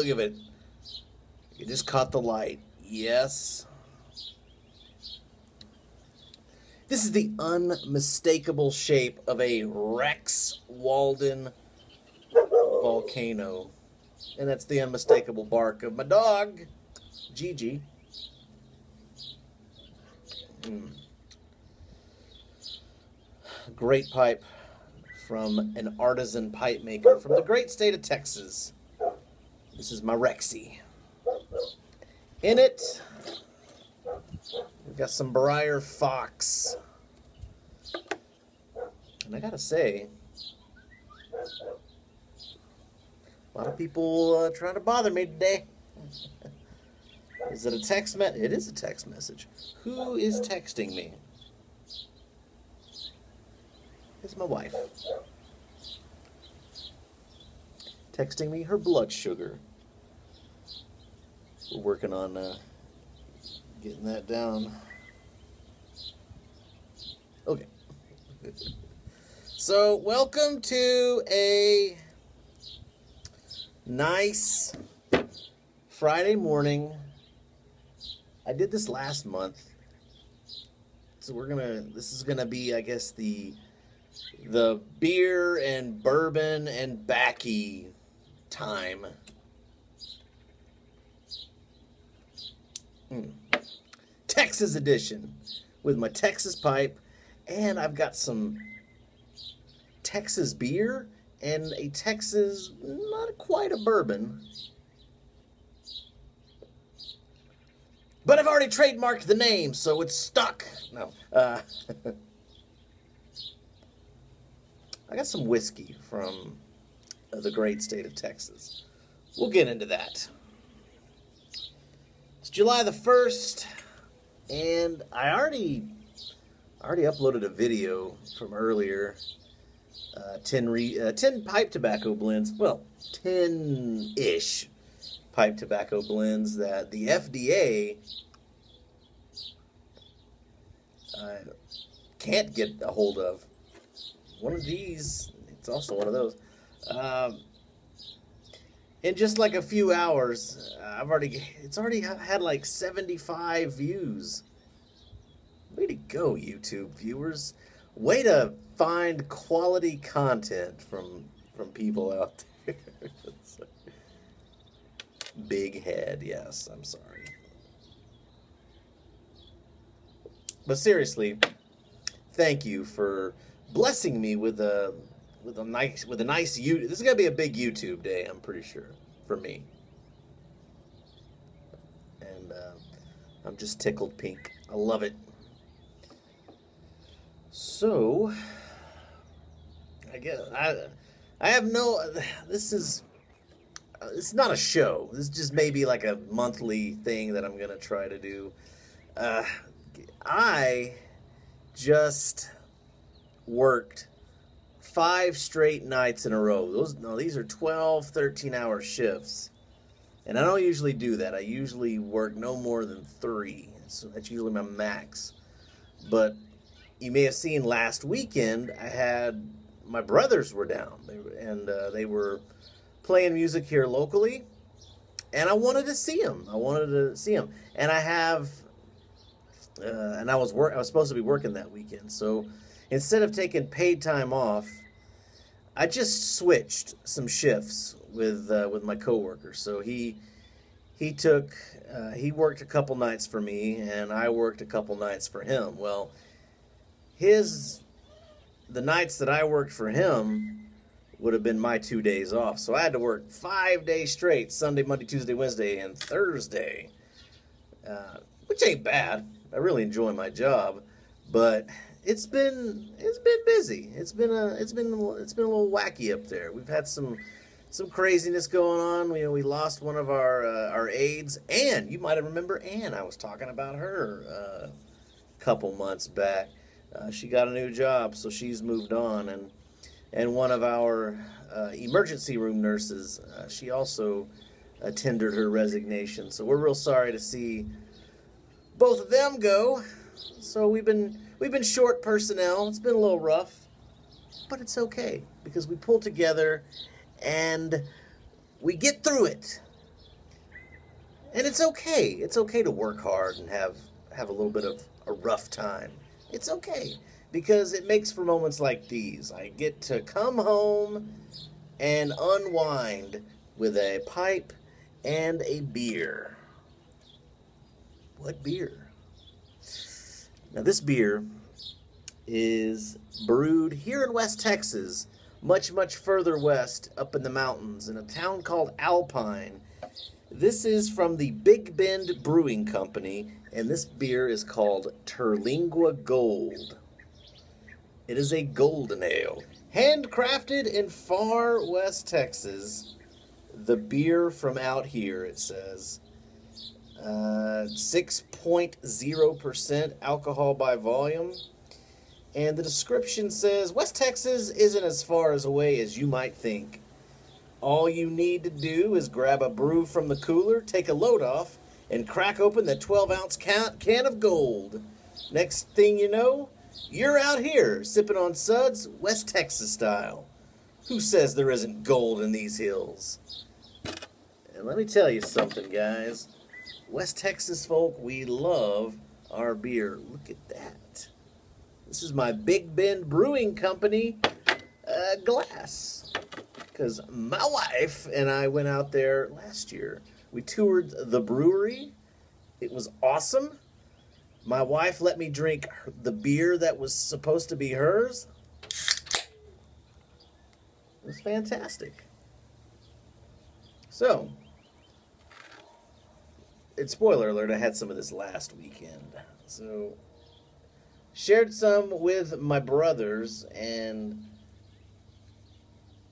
look at it. You just caught the light. Yes. This is the unmistakable shape of a Rex Walden volcano. And that's the unmistakable bark of my dog, Gigi. Great pipe from an artisan pipe maker from the great state of Texas. This is my Rexy. In it, we've got some Briar Fox. And I gotta say, a lot of people trying to bother me today. Is it a text message? It is a text message. Who is texting me? It's my wife. Texting me her blood sugar. We're working on getting that down. Okay. So, welcome to a nice Friday morning. I did this last month. So this is gonna be, I guess, the beer and bourbon and Baccy time. Texas edition with my Texas pipe, and I've got some Texas beer and a Texas, not quite a bourbon, but I've already trademarked the name, so it's stuck. No. I got some whiskey from the great state of Texas. We'll get into that. It's July the 1st, and I already uploaded a video from earlier. 10 pipe tobacco blends, well, 10-ish pipe tobacco blends that the FDA can't get a hold of. One of these, it's also one of those. In just like a few hours, it's already had like 75 views. Way to go, YouTube viewers. Way to find quality content from people out there. Big head, yes, I'm sorry. But seriously, thank you for blessing me with a nice YouTube. This is gonna be a big YouTube day, I'm pretty sure, for me. And I'm just tickled pink. I love it. So, I guess I have no. It's not a show. This is just maybe like a monthly thing that I'm gonna try to do. I just worked 5 straight nights in a row. These are 12, 13-hour shifts. And I don't usually do that. I usually work no more than 3. So that's usually my max. But you may have seen last weekend, my brothers were down. They were playing music here locally. And I wanted to see them. And I was supposed to be working that weekend. So instead of taking paid time off, I just switched some shifts with my coworker. So he worked a couple nights for me, and I worked a couple nights for him. Well, the nights that I worked for him would have been my 2 days off. So I had to work 5 days straight: Sunday, Monday, Tuesday, Wednesday, and Thursday, which ain't bad. I really enjoy my job, but it's been busy. It's been a little wacky up there. We've had some craziness going on. We lost one of our aides, and you might have remember Ann. I was talking about her a couple months back. She got a new job, so she's moved on, and one of our emergency room nurses, she also tendered her resignation. So we're real sorry to see both of them go. So we've been short personnel. It's been a little rough, but it's okay because we pull together and we get through it. And it's okay. It's okay to work hard and have a little bit of a rough time. It's okay because it makes for moments like these. I get to come home and unwind with a pipe and a beer. What beer? Now this beer is brewed here in West Texas, much, much further west up in the mountains in a town called Alpine. This is from the Big Bend Brewing Company, and this beer is called Terlingua Gold. It is a golden ale, handcrafted in far West Texas. The beer from out here, it says, 6.0% alcohol by volume. And the description says, West Texas isn't as far away as you might think. All you need to do is grab a brew from the cooler, take a load off, and crack open the 12-ounce can of gold. Next thing you know, you're out here sipping on suds, West Texas style. Who says there isn't gold in these hills? And let me tell you something, guys. West Texas folk, we love our beer. Look at that. This is my Big Bend Brewing Company glass. Because my wife and I went out there last year. We toured the brewery. It was awesome. My wife let me drink the beer that was supposed to be hers. It was fantastic. So, it's spoiler alert, I had some of this last weekend. So, shared some with my brothers, and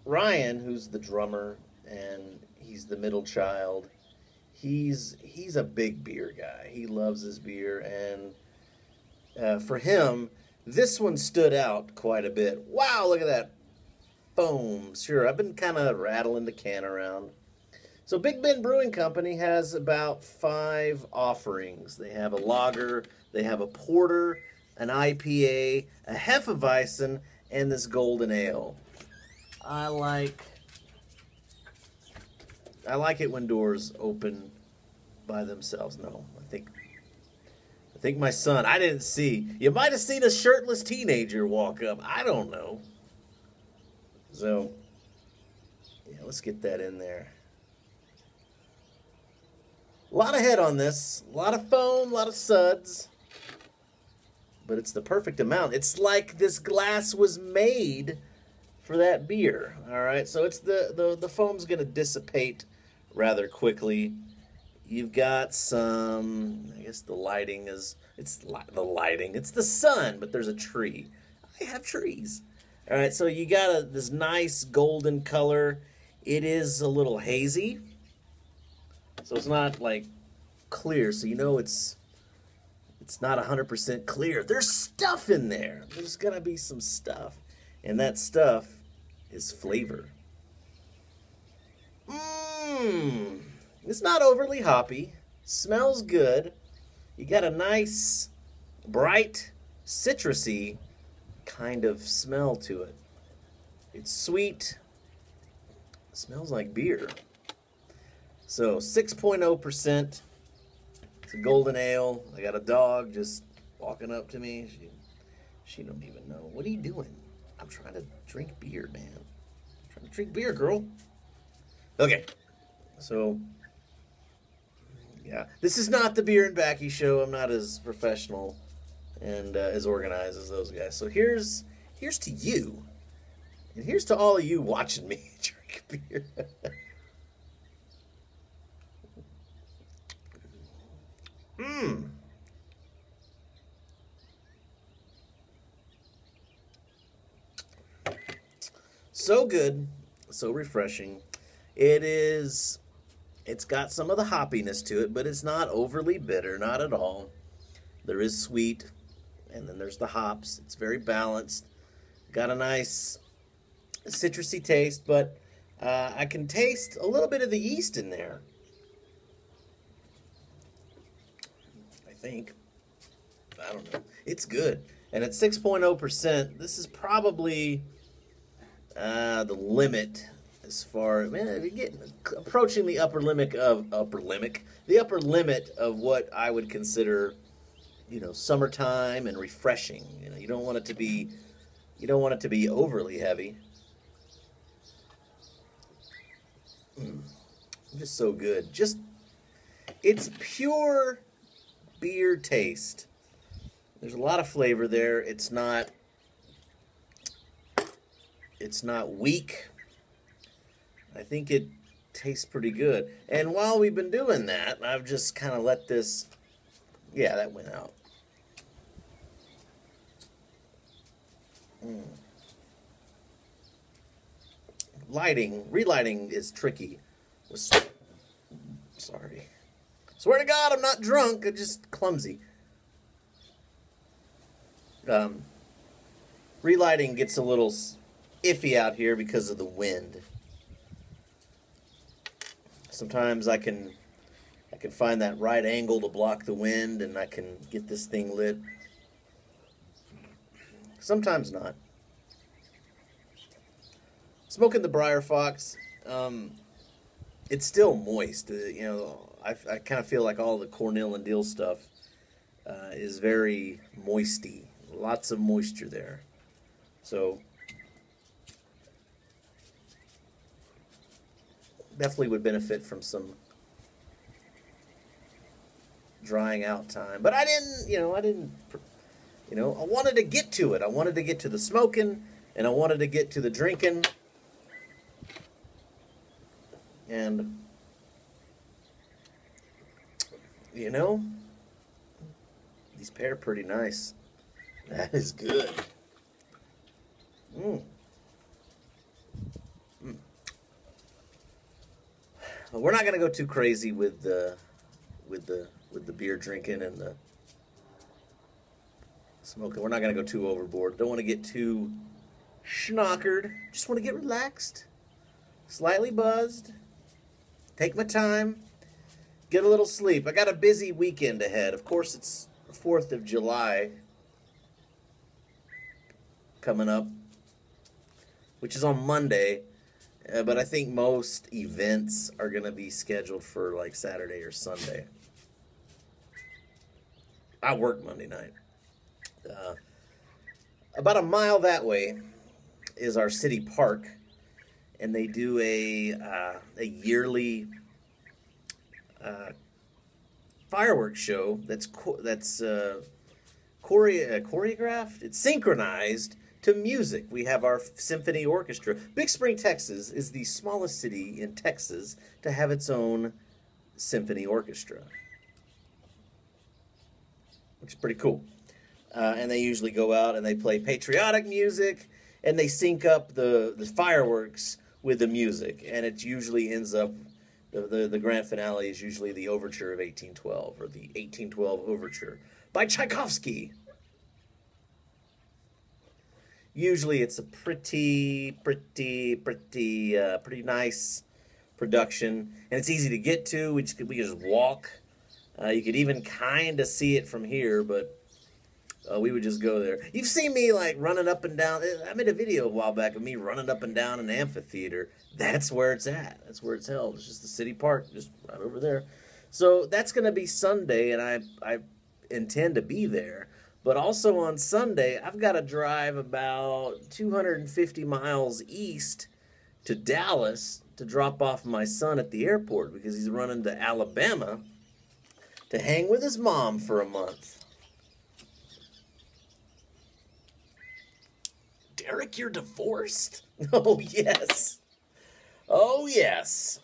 Ryan, who's the drummer, and he's the middle child, he's a big beer guy. He loves his beer, and for him, this one stood out quite a bit. Wow, look at that foam. Sure, I've been kind of rattling the can around. So Big Bend Brewing Company has about 5 offerings. They have a lager, they have a porter, an IPA, a Hefeweizen, and this golden ale. I like it when doors open by themselves. No, I think my son, I didn't see. You might have seen a shirtless teenager walk up. I don't know. So, yeah, let's get that in there. A lot of head on this. A lot of foam, a lot of suds. But it's the perfect amount. It's like this glass was made for that beer. All right, so it's the foam's going to dissipate rather quickly. You've got some, I guess the lighting is, it's the sun, but there's a tree. I have trees. All right, so you got this nice golden color. It is a little hazy, so it's not like clear, so you know it's not 100% clear. There's stuff in there. There's going to be some stuff, and that stuff is flavor. It's not overly hoppy. Smells good. You got a nice, bright, citrusy kind of smell to it. It's sweet. Smells like beer. So 6.0%. It's a golden ale. I got a dog just walking up to me. She don't even know. What are you doing? I'm trying to drink beer, man. I'm trying to drink beer, girl. Okay. So, yeah. This is not the Beer and Baccy show. I'm not as professional and as organized as those guys. So here's to you. And here's to all of you watching me drink beer. So good, so refreshing. It's got some of the hoppiness to it, but it's not overly bitter, not at all. There is sweet, and then there's the hops. It's very balanced. Got a nice citrusy taste, but I can taste a little bit of the yeast in there. I think. I don't know. It's good. And at 6.0%, this is probably the limit as far, man, approaching the upper limit of what I would consider, summertime and refreshing. You don't want it to be overly heavy. Just so good. It's pure beer taste. There's a lot of flavor there. It's not weak. I think it tastes pretty good. And while we've been doing that, I've just kind of let this, yeah, that went out. Relighting is tricky. Sorry. Swear to God, I'm not drunk. I'm just clumsy. Relighting gets a little iffy out here because of the wind. Sometimes I can find that right angle to block the wind, and I can get this thing lit. Sometimes not. Smoking the Briar Fox, it's still moist. I kind of feel like all the Cornell and Diehl stuff is very moisty. Lots of moisture there. So definitely would benefit from some drying out time. But I wanted to get to it. I wanted to get to the smoking, and I wanted to get to the drinking. And, these pair pretty nice. That is good. Well, we're not going to go too crazy with the beer drinking and the smoking. We're not going to go too overboard. Don't want to get too schnockered. Just want to get relaxed, slightly buzzed, take my time, get a little sleep. I got a busy weekend ahead. Of course, it's the 4th of July coming up, which is on Monday. But I think most events are going to be scheduled for like Saturday or Sunday. I work Monday night. About a mile that way is our city park, and they do a yearly fireworks show that's choreographed. It's synchronized to music. We have our symphony orchestra. Big Spring, Texas is the smallest city in Texas to have its own symphony orchestra, which is pretty cool. And they usually go out and they play patriotic music, and they sync up the fireworks with the music, and it usually ends up, the grand finale is usually the Overture of 1812, or the 1812 Overture by Tchaikovsky. Usually it's a pretty nice production, and it's easy to get to. We can just walk. You could even kind of see it from here, but we would just go there. You've seen me like running up and down. I made a video a while back of me running up and down an amphitheater. That's where it's at. That's where it's held. It's just the city park, just right over there. So that's going to be Sunday, and I intend to be there. But also on Sunday, I've got to drive about 250 miles east to Dallas to drop off my son at the airport because he's running to Alabama to hang with his mom for a month. Derek, you're divorced? Oh, yes. Oh, yes.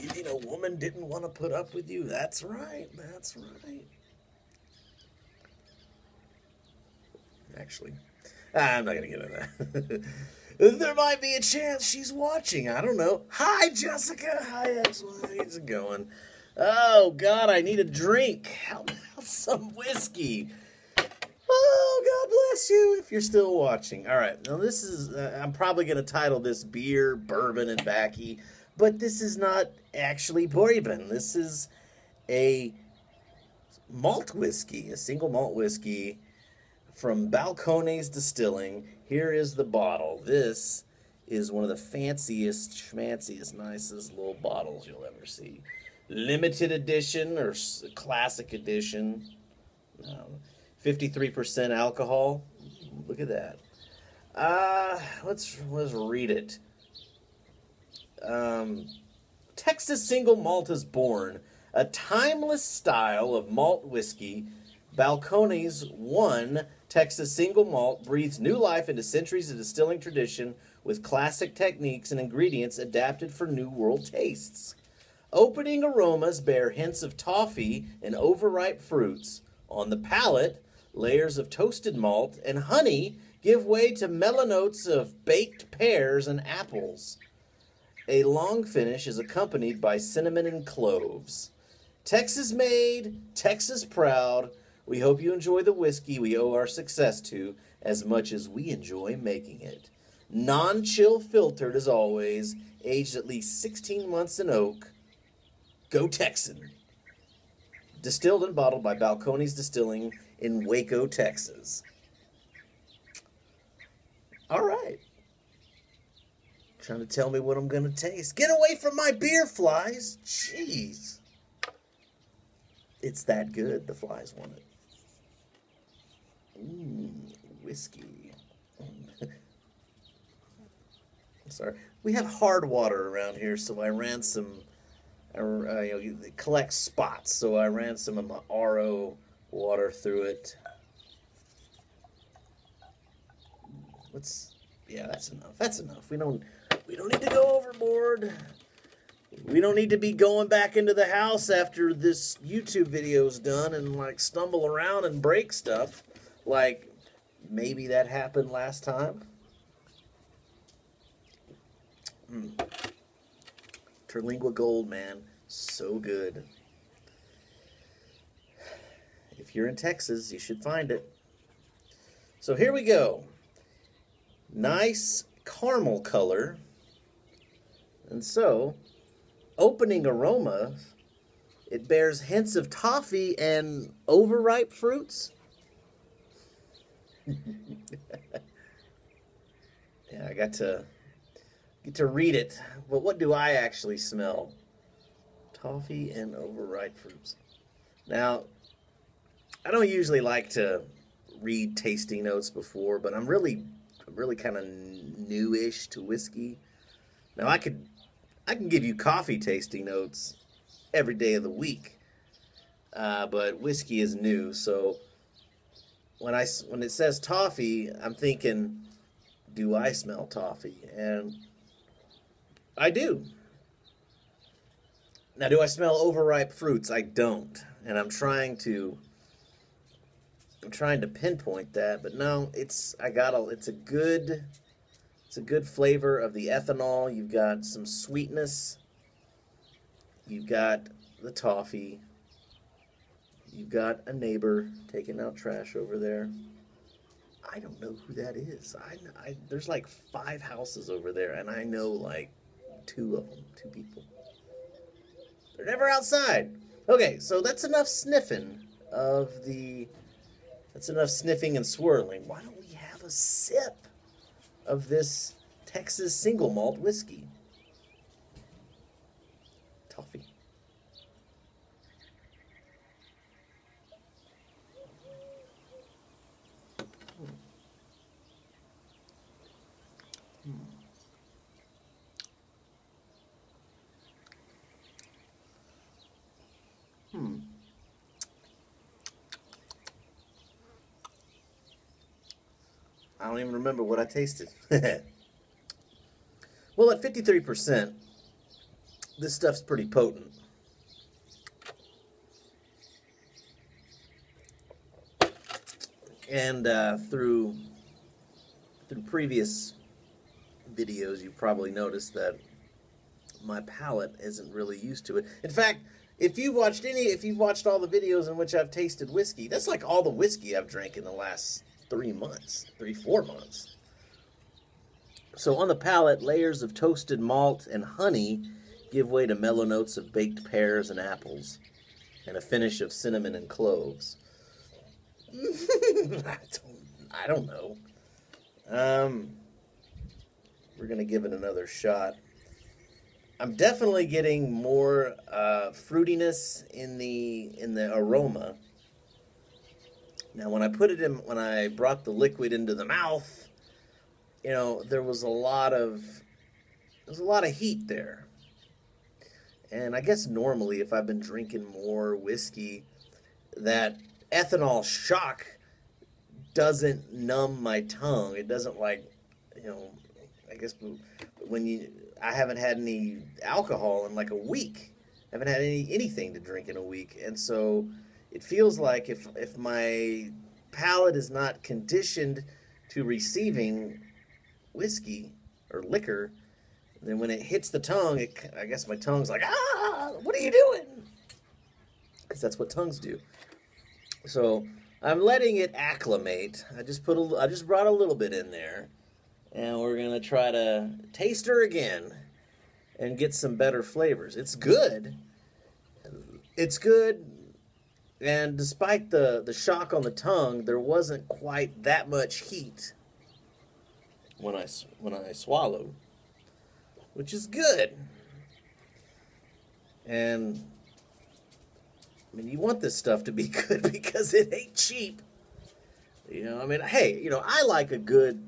You mean a woman didn't want to put up with you? That's right. That's right. Actually, I'm not going to get into that. There might be a chance she's watching. I don't know. Hi, Jessica. Hi, XY. How's it going? Oh, God, I need a drink. How about some whiskey? Oh, God bless you if you're still watching. All right. Now, this is, I'm probably going to title this Beer, Bourbon, and Baccy. But this is not actually bourbon. This is a malt whiskey, a single malt whiskey from Balcones Distilling. Here is the bottle. This is one of the fanciest, schmanciest, nicest little bottles you'll ever see. Limited edition or classic edition. 53% alcohol. Look at that. Let's read it. Texas single malt is born, a timeless style of malt whiskey. Balcones 1 Texas single malt breathes new life into centuries of distilling tradition with classic techniques and ingredients adapted for new world tastes. Opening aromas bear hints of toffee and overripe fruits. On the palate, layers of toasted malt and honey give way to mellow notes of baked pears and apples. A long finish is accompanied by cinnamon and cloves. Texas made, Texas proud. We hope you enjoy the whiskey we owe our success to as much as we enjoy making it. Non-chill filtered as always, aged at least 16 months in oak. Go Texan. Distilled and bottled by Balcones Distilling in Waco, Texas. All right. Trying to tell me what I'm going to taste. Get away from my beer, flies. Jeez. It's that good, the flies want it. Whiskey. Sorry. We have hard water around here, so I ran some, it collects spots, so I ran some of my RO water through it. Yeah, that's enough. That's enough. We don't need to go overboard. We don't need to be going back into the house after this YouTube video's done and like stumble around and break stuff. Like maybe that happened last time. Terlingua Gold, man. So good. If you're in Texas, you should find it. So here we go. Nice caramel color. And so, opening aroma, it bears hints of toffee and overripe fruits. Yeah, I get to read it. But what do I actually smell? Toffee and overripe fruits. Now, I don't usually like to read tasting notes before, but I'm really kind of newish to whiskey. Now I can give you coffee tasting notes every day of the week, but whiskey is new. So when it says toffee, I'm thinking, do I smell toffee? And I do. Now, do I smell overripe fruits? I don't, and I'm trying to pinpoint that, but no, it's a good flavor of the ethanol. You've got some sweetness. You've got the toffee. You've got a neighbor taking out trash over there. I don't know who that is. There's like 5 houses over there, and I know like 2 of them, 2 people. They're never outside. Okay, so that's enough sniffing That's enough sniffing and swirling. Why don't we have a sip of this Texas single malt whiskey? Toffee. I don't even remember what I tasted. Well, at 53%, this stuff's pretty potent. And through previous videos, you've probably noticed that my palate isn't really used to it. In fact, if you've watched all the videos in which I've tasted whiskey, that's like all the whiskey I've drank in the last 4 months. So on the palate, layers of toasted malt and honey give way to mellow notes of baked pears and apples, and a finish of cinnamon and cloves. I don't I don't know. We're gonna give it another shot. I'm definitely getting more fruitiness in the aroma. Now, when I brought the liquid into the mouth, you know, there was a lot of heat there. And I guess normally, if I've been drinking more whiskey, that ethanol shock doesn't numb my tongue. It doesn't, like, you know, I guess I haven't had any alcohol in like a week. I haven't had anything to drink in a week. And so it feels like if my palate is not conditioned to receiving whiskey or liquor, then when it hits the tongue, I guess my tongue's like, ah, what are you doing? Because that's what tongues do. So I'm letting it acclimate. I just brought a little bit in there, and we're gonna try to taste her again and get some better flavors. It's good. It's good, and despite the shock on the tongue, there wasn't quite that much heat when I swallowed, which is good. And I mean, you want this stuff to be good because it ain't cheap. You know, I mean, hey, you know, I like a good,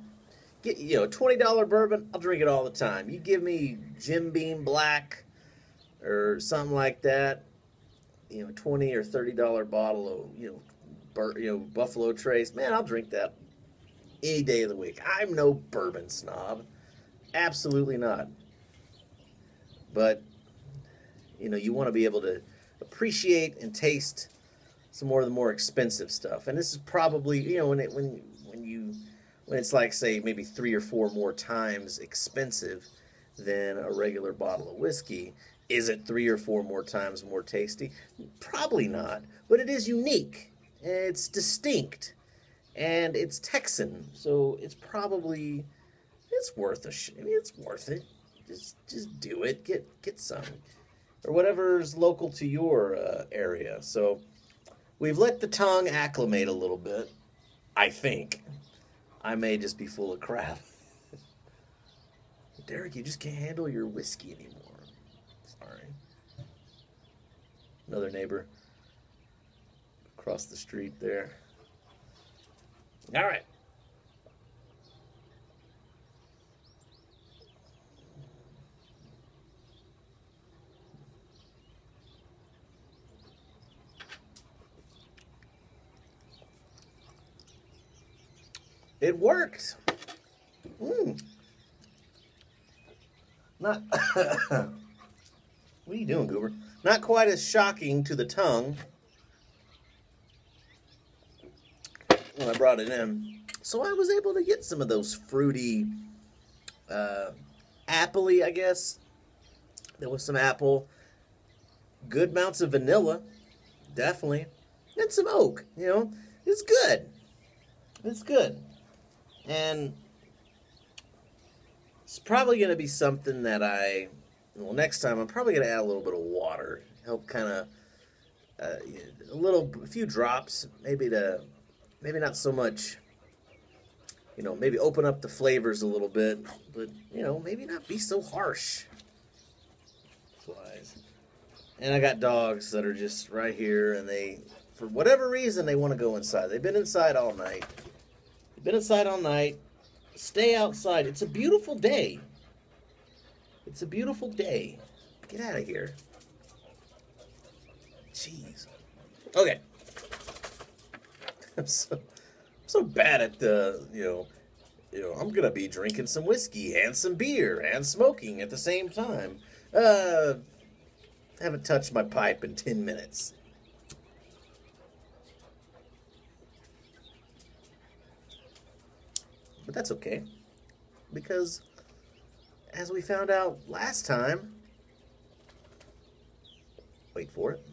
you know, $20 bourbon, I'll drink it all the time. You give me Jim Beam Black or something like that, you know, $20 or $30 bottle of, you know, Buffalo Trace, man, I'll drink that any day of the week. I'm no bourbon snob. Absolutely not. But, you know, you want to be able to appreciate and taste some more of the more expensive stuff. And this is probably, you know, when it's like, say, maybe 3 or 4 more times expensive than a regular bottle of whiskey, is it 3 or 4 more times more tasty? Probably not. But it is unique. It's distinct. And it's Texan. So it's probably, it's worth it's worth it. Just do it. Get some. Or whatever's local to your area. So we've let the tongue acclimate a little bit, I think. I may just be full of crap. Derek, you just can't handle your whiskey anymore. Sorry. Another neighbor across the street there. All right. It worked. Not. What are you doing, Goober? Not quite as shocking to the tongue when I brought it in. So I was able to get some of those fruity, appley, I guess. There was some apple. Good amounts of vanilla, definitely. And some oak, you know. It's good. It's good. And it's probably going to be something that next time I'm probably going to add a little bit of water. Help kind of, a few drops, maybe not so much, you know, maybe open up the flavors a little bit, but, you know, maybe not be so harsh. Flies. And I got dogs that are just right here, and for whatever reason, they want to go inside. They've been inside all night. Stay outside. It's a beautiful day. Get out of here. Jeez. Okay. I'm so bad at I'm gonna be drinking some whiskey and some beer and smoking at the same time. Haven't touched my pipe in 10 minutes. But that's okay, because as we found out last time, wait for it,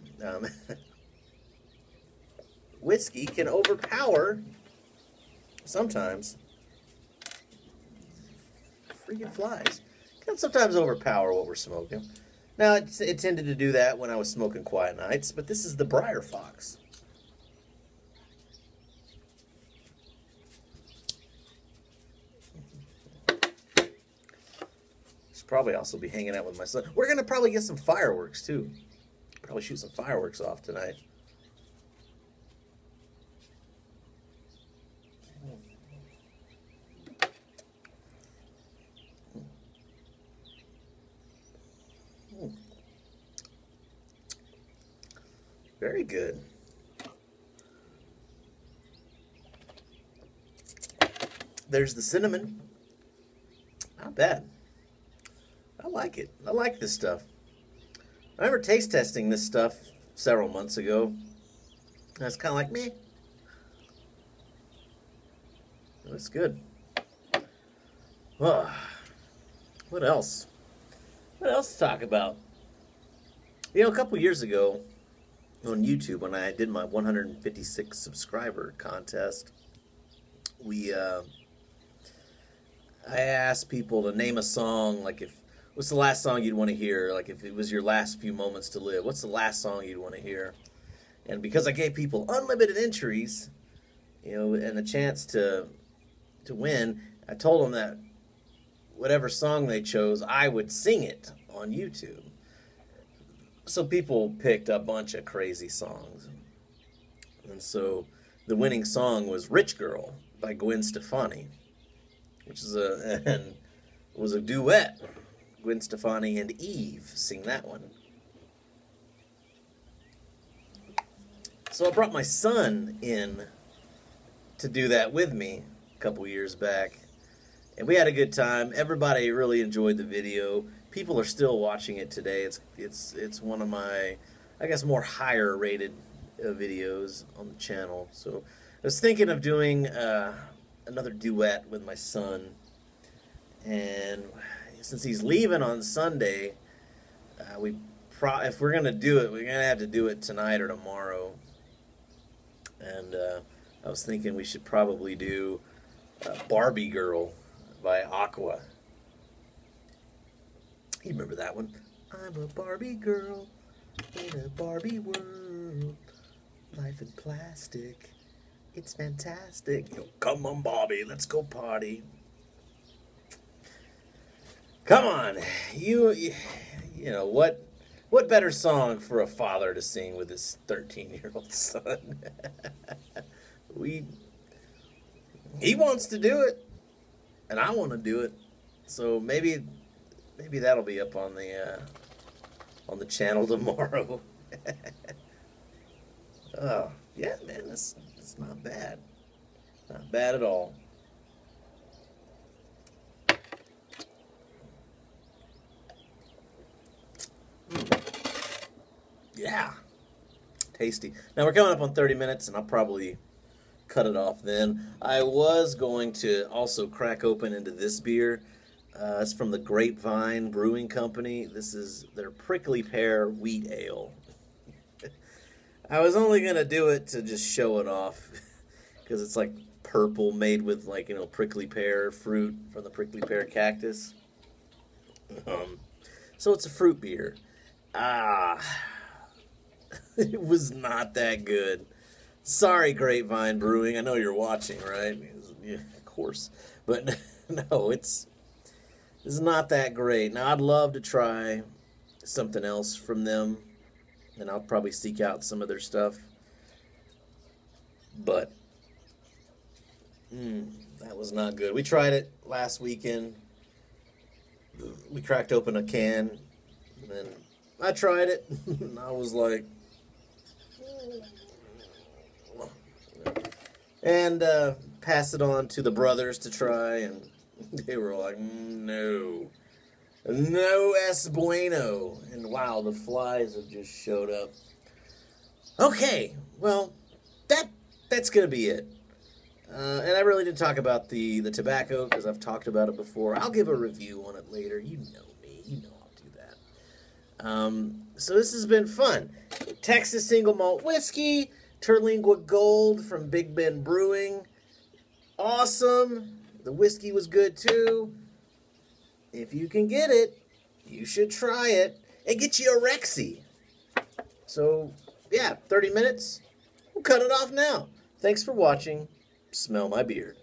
whiskey can overpower, sometimes, freaking flies, can sometimes overpower what we're smoking. Now, it tended to do that when I was smoking Quiet Nights, but this is the Briar Fox. probably also be hanging out with my son. We're going to probably get some fireworks, too. Probably shoot some fireworks off tonight. Very good. There's the cinnamon. Not bad. I like it. I like this stuff. I remember taste testing this stuff several months ago. I was kind of like, meh. That's good. Oh, what else? What else to talk about? You know, a couple years ago on YouTube, when I did my 156 subscriber contest, I asked people to name a song, like what's the last song you'd want to hear? Like if it was your last few moments to live, what's the last song you'd want to hear? And because I gave people unlimited entries, you know, and a chance to win, I told them that whatever song they chose, I would sing it on YouTube. So people picked a bunch of crazy songs. And so the winning song was Rich Girl by Gwen Stefani, which is was a duet. Gwen Stefani and Eve sing that one. So I brought my son in to do that with me a couple years back. And we had a good time. Everybody really enjoyed the video. People are still watching it today. It's one of my, I guess, more higher rated videos on the channel. So I was thinking of doing another duet with my son. And since he's leaving on Sunday, if we're gonna do it, we're gonna have to do it tonight or tomorrow. And I was thinking we should probably do Barbie Girl by Aqua. You remember that one? I'm a Barbie girl in a Barbie world. Life in plastic. It's fantastic. Yo, come on, Barbie. Let's go party. Come on. You know, what better song for a father to sing with his 13-year-old son? He wants to do it, and I want to do it. So maybe that'll be up on the channel tomorrow. Oh, yeah, man, it's not bad. Not bad at all. Yeah. Tasty. Now we're coming up on 30 minutes, and I'll probably cut it off then. I was going to also crack open into this beer. It's from the Grapevine Brewing Company. This is their Prickly Pear Wheat Ale. I was only going to do it to just show it off because it's like purple, made with, like, you know, prickly pear fruit from the prickly pear cactus. So it's a fruit beer. It was not that good. Sorry, Grapevine Brewing. I know you're watching, right? Yeah, of course. But no, it's not that great. Now, I'd love to try something else from them, and I'll probably seek out some of their stuff. But that was not good. We tried it last weekend. We cracked open a can, and I tried it, and I was like, and passed it on to the brothers to try, and they were like, no es bueno. And wow, the flies have just showed up. Okay, well, that's gonna be it. And I really didn't talk about the tobacco because I've talked about it before. I'll give a review on it later. You know me. You know I'll do that. So this has been fun. Texas single malt whiskey, Terlingua Gold from Big Ben Brewing. Awesome. The whiskey was good too. If you can get it, you should try it and get you a Rexy. So, yeah, 30 minutes. We'll cut it off now. Thanks for watching. Smell my beard.